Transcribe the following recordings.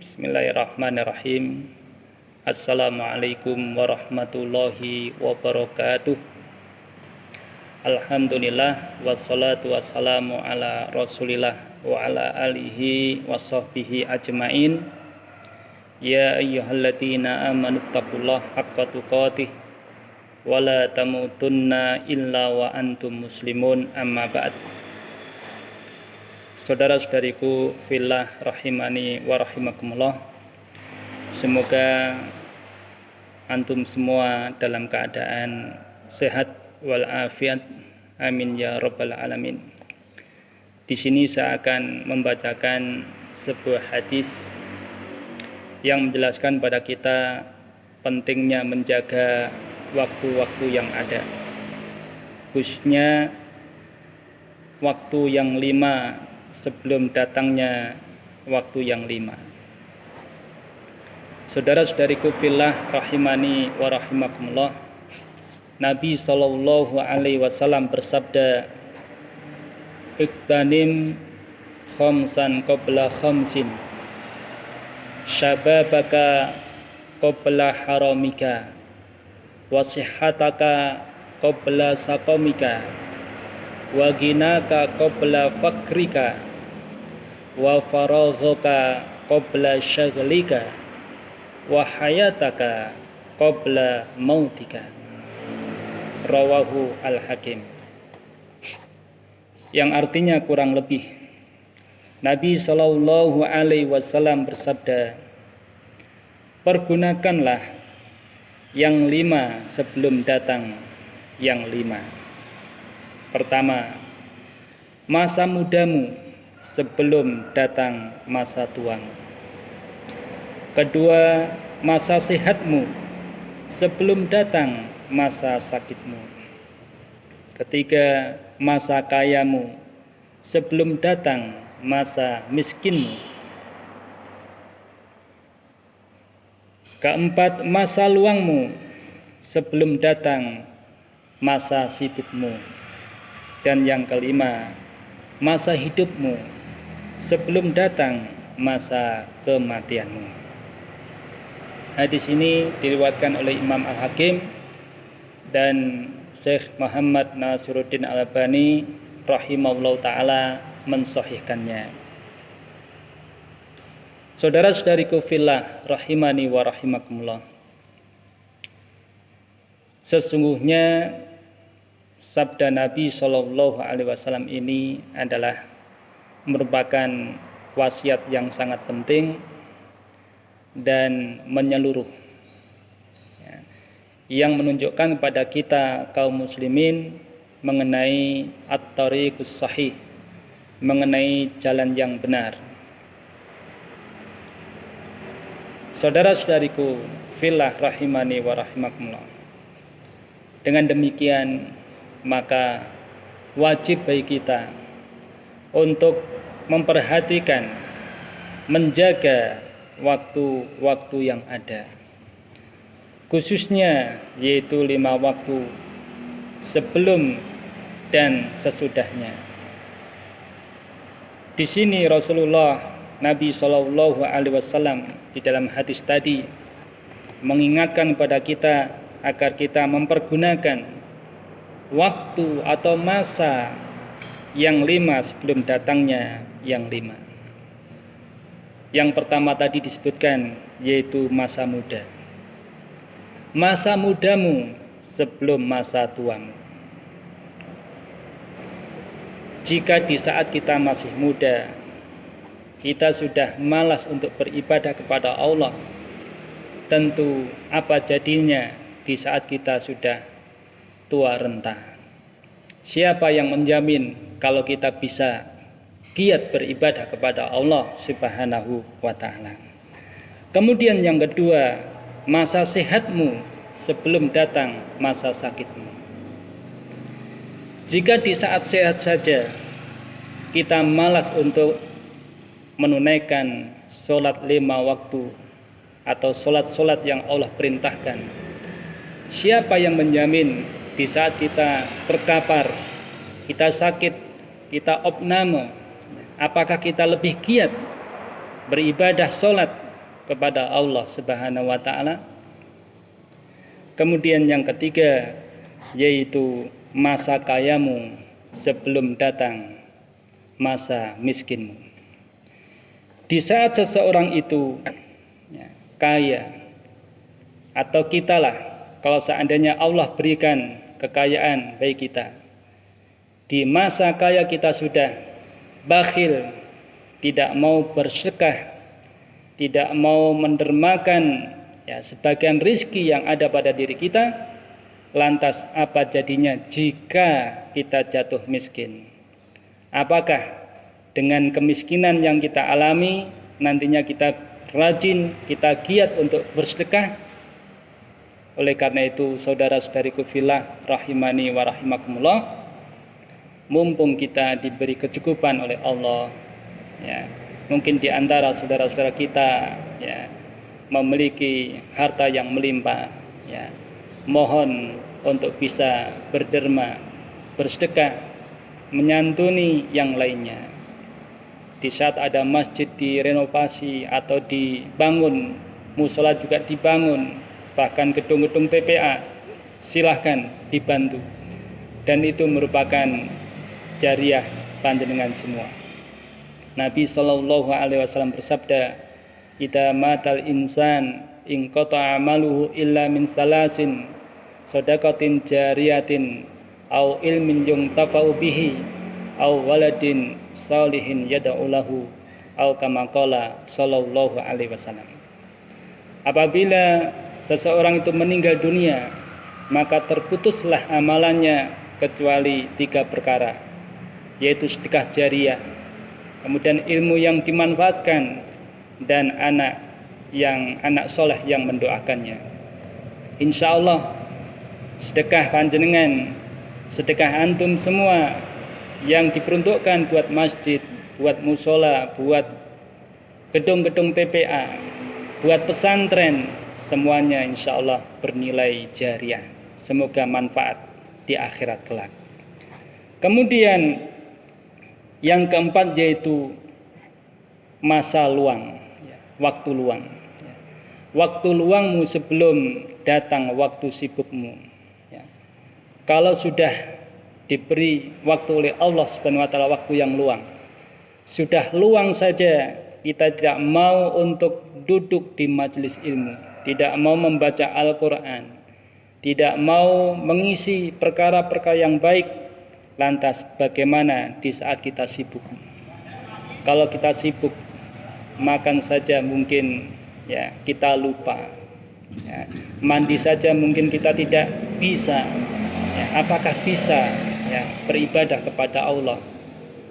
Bismillahirrahmanirrahim. Assalamualaikum warahmatullahi wabarakatuh. Alhamdulillah wassalatu wassalamu ala Rasulillah wa ala alihi wa sahbihi ajmain. Ya ayyuhalladzina amanu taqullaha haqqa tuqatih wa la tamutunna illa wa antum muslimun, amma ba'd. Saudara-saudariku fillah rahimani wa rahimakumullah, semoga antum semua dalam keadaan sehat walafiat, amin ya rabbal alamin. Di sini saya akan membacakan sebuah hadis yang menjelaskan pada kita pentingnya menjaga waktu-waktu yang ada, khususnya waktu yang 5 sebelum datangnya waktu yang 5. Saudara-saudariku fillah rahimani wa rahimakumullah, Nabi sallallahu alaihi wasallam bersabda, "Iqtanim khamsan qabla khamsin, syababaka qabla haramika, wa sihhataka qabla saqamika, wa ghinaka qabla fakrika, wa faraghaka qabla syaghlika, wa hayataka qabla mautika." Rawahu Al-Hakim. Yang artinya kurang lebih, Nabi sallallahu alaihi wasallam bersabda, pergunakanlah yang 5 sebelum datang yang 5. Pertama, masa mudamu sebelum datang masa tuamu. Kedua, masa sehatmu sebelum datang masa sakitmu. Ketiga, masa kayamu sebelum datang masa miskinmu. Keempat, masa luangmu sebelum datang masa sibukmu. Dan yang kelima, masa hidupmu sebelum datang masa kematianmu. Hadis ini diriwayatkan oleh Imam Al-Hakim dan Syekh Muhammad Nasiruddin Al-Albani rahimahullah ta'ala mensahihkannya. Saudara-saudariku fillah rahimani wa rahimakumullah, sesungguhnya sabda Nabi sallallahu alaihi wasallam ini adalah merupakan wasiat yang sangat penting dan menyeluruh, yang menunjukkan kepada kita kaum muslimin mengenai at-tariqus sahih, mengenai jalan yang benar. Saudara-saudariku fillah rahimani wa rahimakumullah, dengan demikian maka wajib bagi kita untuk memperhatikan, menjaga waktu-waktu yang ada, khususnya yaitu 5 waktu sebelum dan sesudahnya. Di sini Rasulullah Nabi sallallahu alaihi wasallam di dalam hadis tadi mengingatkan kepada kita agar kita mempergunakan waktu atau masa yang 5 sebelum datangnya yang 5. Yang pertama tadi disebutkan yaitu masa muda. Masa mudamu sebelum masa tuamu. Jika di saat kita masih muda, kita sudah malas untuk beribadah kepada Allah, tentu apa jadinya di saat kita sudah tua renta? Siapa yang menjamin kalau kita bisa giat beribadah kepada Allah Subhanahu wa ta'ala? Kemudian yang kedua, masa sehatmu sebelum datang masa sakitmu. Jika di saat sehat saja kita malas untuk menunaikan sholat 5 waktu atau sholat-sholat yang Allah perintahkan, siapa yang menjamin di saat kita terkapar, kita sakit, kita opname, apakah kita lebih giat beribadah sholat kepada Allah Subhanahu wa taala. Kemudian yang ketiga yaitu masa kayamu sebelum datang masa miskinmu. Di saat seseorang itu kaya, atau kitalah kalau seandainya Allah berikan kekayaan bagi kita, di masa kaya kita sudah bakhil, tidak mau bersedekah, tidak mau mendermakan sebagian rizki yang ada pada diri kita, lantas apa jadinya jika kita jatuh miskin? Apakah dengan kemiskinan yang kita alami nantinya kita rajin, kita giat untuk bersedekah? Oleh karena itu, saudara-saudariku fillah rahimani wa rahimakumullah, mumpung kita diberi kecukupan oleh Allah, mungkin di antara saudara-saudara kita memiliki harta yang melimpah, mohon untuk bisa berderma, bersedekah, menyantuni yang lainnya. Di saat ada masjid direnovasi atau dibangun, musola juga dibangun, bahkan gedung-gedung TPA, silahkan dibantu. Dan itu merupakan jariah panjenengan semua. Nabi Shallallahu Alaihi Wasallam bersabda, "Idza matal insan in qata'a amaluhu illa min salasin, shadaqatin jariyatin, au ilmin yuntafa'u bihi, au waladin salihin yad'u lahu, au kama qala sallallahu alaihi wasallam." Apabila seseorang itu meninggal dunia, maka terputuslah amalannya kecuali 3 perkara, yaitu sedekah jariyah, kemudian ilmu yang dimanfaatkan, dan anak soleh yang mendoakannya. Insya Allah sedekah panjenengan, sedekah antum semua yang diperuntukkan buat masjid, buat musola, buat gedung-gedung TPA, buat pesantren, semuanya insya Allah bernilai jariah. Semoga manfaat di akhirat kelak. Kemudian yang keempat yaitu masa luang, waktu luang. Waktu luangmu sebelum datang waktu sibukmu. Kalau sudah diberi waktu oleh Allah Subhanahu wa taala waktu yang luang, sudah luang saja kita tidak mau untuk duduk di majelis ilmu, tidak mau membaca Al-Quran, tidak mau mengisi perkara-perkara yang baik, lantas bagaimana di saat kita sibuk? Kalau kita sibuk makan saja mungkin kita lupa, mandi saja mungkin kita tidak bisa. Apakah bisa beribadah kepada Allah?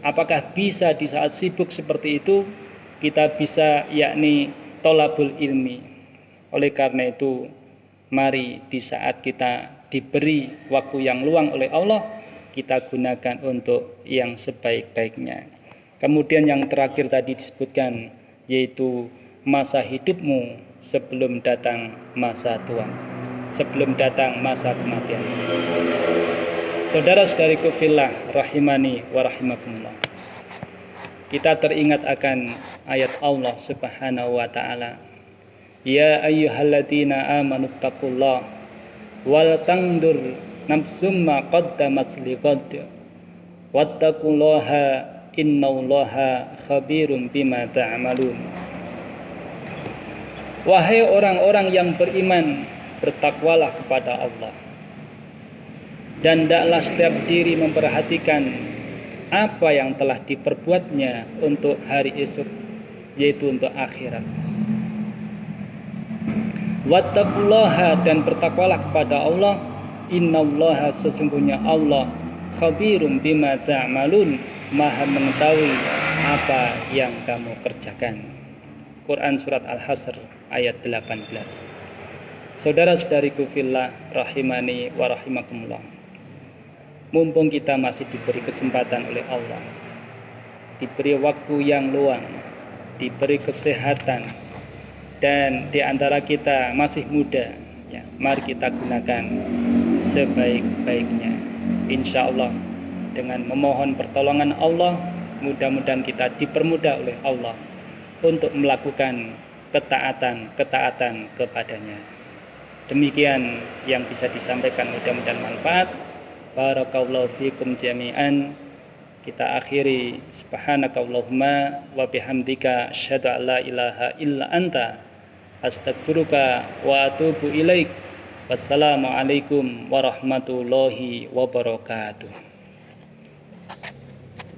Apakah bisa di saat sibuk seperti itu kita bisa tolabul ilmi? Oleh karena itu, mari di saat kita diberi waktu yang luang oleh Allah, kita gunakan untuk yang sebaik-baiknya. Kemudian yang terakhir tadi disebutkan, yaitu masa hidupmu sebelum datang masa tua, sebelum datang masa kematian. Saudara-saudariku fillah rahimani wa rahimakumullah, kita teringat akan ayat Allah Subhanahu wa taala, ya ayyuhalladzina amanu taqullah wal tandur nafsum ma qaddamat liqad wattaqullaha innallaha khabirum bima ta'malun. Wahai orang-orang yang beriman, bertakwalah kepada Allah, dan hendaklah setiap diri memperhatikan apa yang telah diperbuatnya untuk hari esok, yaitu untuk akhirat. Wattaqullaha, dan bertakwalah kepada Allah, innallaha, sesungguhnya Allah, khabirum bima ta'malun, maha mengetahui apa yang kamu kerjakan. Quran surat Al-Hasr ayat 18. Saudara-saudariku fillah rahimani wa rahimakumullah, mumpung kita masih diberi kesempatan oleh Allah, diberi waktu yang luang, diberi kesehatan, dan di antara kita masih muda, mari kita gunakan sebaik-baiknya. Insya Allah dengan memohon pertolongan Allah, mudah-mudahan kita dipermudah oleh Allah untuk melakukan ketaatan kepadanya. Demikian yang bisa disampaikan, mudah-mudahan manfaat. Barakallahu fikum jami'an. Kita akhiri, subhanakallahumma wa bihamdika asyhadu an la ilaha illa anta astaghfiruka wa atubu ilaik. Wassalamualaikum warahmatullahi wabarakatuh.